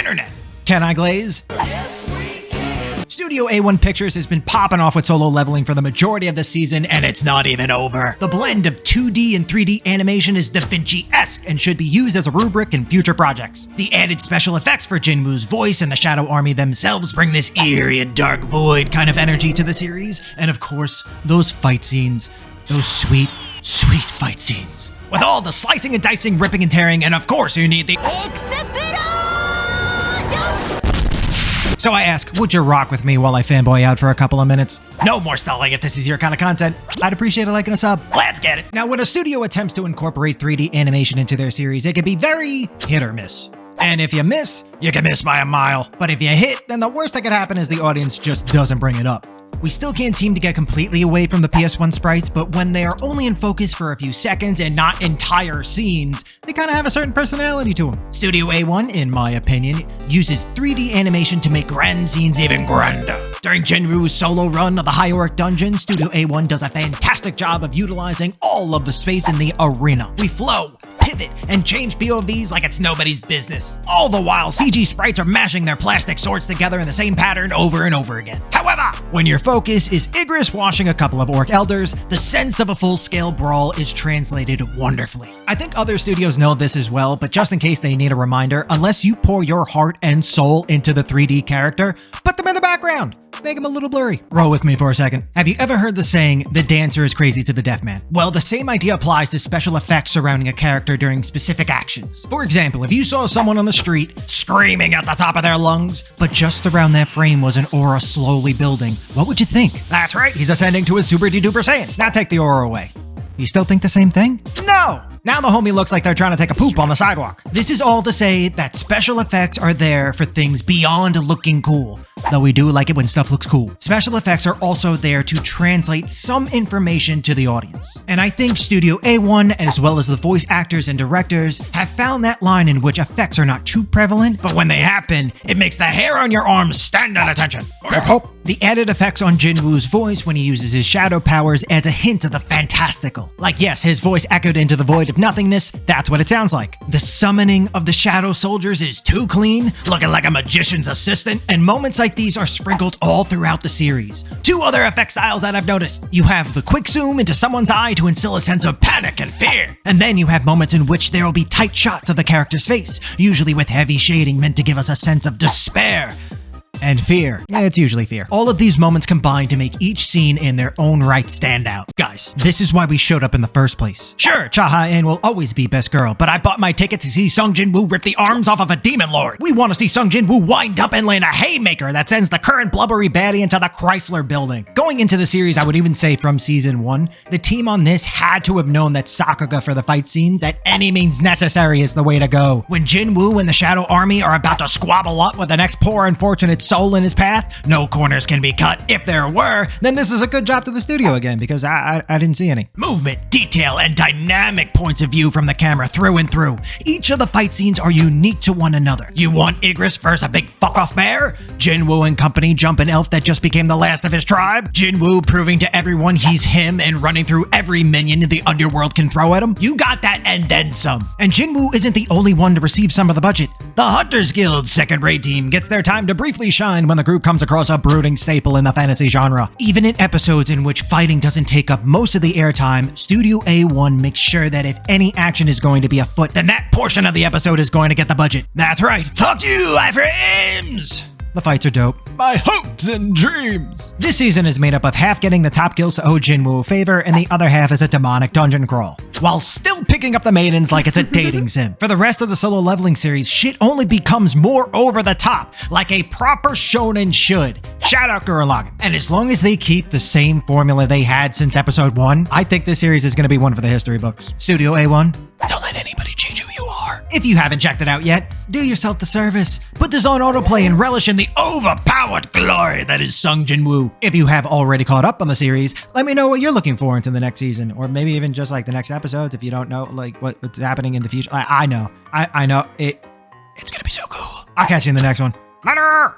internet. Can I glaze? Studio A1 Pictures has been popping off with solo leveling for the majority of the season, and it's not even over. The blend of 2D and 3D animation is Da Vinci-esque and should be used as a rubric in future projects. The added special effects for Jinwoo's voice and the Shadow Army themselves bring this eerie and dark void kind of energy to the series, and of course, those fight scenes. Those sweet, sweet fight scenes. With all the slicing and dicing, ripping and tearing, and of course you need the So I ask, would you rock with me while I fanboy out for a couple of minutes? No more stalling if this is your kind of content. I'd appreciate a like and a sub. Let's get it. Now, when a studio attempts to incorporate 3D animation into their series, it can be very hit or miss. And if you miss, you can miss by a mile. But if you hit, then the worst that could happen is the audience just doesn't bring it up. We still can't seem to get completely away from the PS1 sprites, but when they are only in focus for a few seconds and not entire scenes, they kind of have a certain personality to them. Studio A1, in my opinion, uses 3D animation to make grand scenes even grander. During Jinwoo's solo run of the High-Orc Dungeon, Studio A1 does a fantastic job of utilizing all of the space in the arena. We flow, pivot, and change POVs like it's nobody's business. All the while, CG sprites are mashing their plastic swords together in the same pattern over and over again. However, when your focus is Igris washing a couple of orc elders, the sense of a full-scale brawl is translated wonderfully. I think other studios know this as well, but just in case they need a reminder, unless you pour your heart and soul into the 3D character, put them in the background. Make them a little blurry. Roll with me for a second. Have you ever heard the saying, the dancer is crazy to the deaf man? Well, the same idea applies to special effects surrounding a character during specific actions. For example, if you saw someone on the street screaming at the top of their lungs, but just around that frame was an aura slowly building, what would you think? That's right, he's ascending to his super duper saiyan. Now take the aura away. You still think the same thing? No! Now the homie looks like they're trying to take a poop on the sidewalk. This is all to say that special effects are there for things beyond looking cool. Though we do like it when stuff looks cool. Special effects are also there to translate some information to the audience. And I think Studio A1, as well as the voice actors and directors, have found that line in which effects are not too prevalent, but when they happen, it makes the hair on your arms stand at attention. The added effects on Jinwoo's voice when he uses his shadow powers adds a hint of the fantastical. Like yes, his voice echoed into the void of nothingness, that's what it sounds like. The summoning of the shadow soldiers is too clean, looking like a magician's assistant, and moments like these are sprinkled all throughout the series. Two other effect styles that I've noticed. You have the quick zoom into someone's eye to instill a sense of panic and fear. And then you have moments in which there will be tight shots of the character's face, usually with heavy shading meant to give us a sense of despair. And fear. Yeah, it's usually fear. All of these moments combine to make each scene in their own right stand out. Guys, this is why we showed up in the first place. Sure, Cha Ha-in will always be best girl, but I bought my ticket to see Sung Jin-woo rip the arms off of a demon lord. We want to see Sung Jin-woo wind up and land a haymaker that sends the current blubbery baddie into the Chrysler building. Going into the series, I would even say from season 1, the team on this had to have known that Sakuga for the fight scenes at any means necessary is the way to go. When Jin-woo and the Shadow Army are about to squabble up with the next poor unfortunate soul in his path, no corners can be cut. If there were, then this is a good job to the studio again, because I didn't see any. Movement, detail, and dynamic points of view from the camera through and through. Each of the fight scenes are unique to one another. You want Igris versus a big fuck-off bear? Jinwoo and company jump an elf that just became the last of his tribe? Jinwoo proving to everyone he's him and running through every minion the underworld can throw at him? You got that and then some. And Jinwoo isn't the only one to receive some of the budget. The Hunters Guild's second-rate team gets their time to briefly shine when the group comes across a brooding staple in the fantasy genre. Even in episodes in which fighting doesn't take up most of the airtime, Studio A1 makes sure that if any action is going to be afoot, then that portion of the episode is going to get the budget. That's right. Fuck you, Iframes! The fights are dope. My hopes and dreams! This season is made up of half getting the top kills to owe Jinwoo a favor, and the other half is a demonic dungeon crawl, while still picking up the maidens like it's a dating sim. For the rest of the solo leveling series, shit only becomes more over the top, like a proper shonen should. Shout out Gurren Lagann. And as long as they keep the same formula they had since episode 1, I think this series is going to be one for the history books. Studio A1, don't let anybody change who you are. If you haven't checked it out yet, do yourself the service. Put this on autoplay and relish in the overpowered glory that is Sung Jin-woo. If you have already caught up on the series, let me know what you're looking for into the next season, or maybe even just like the next episodes if you don't know like what's happening in the future. I know. I know. It's gonna be so cool. I'll catch you in the next one. Later!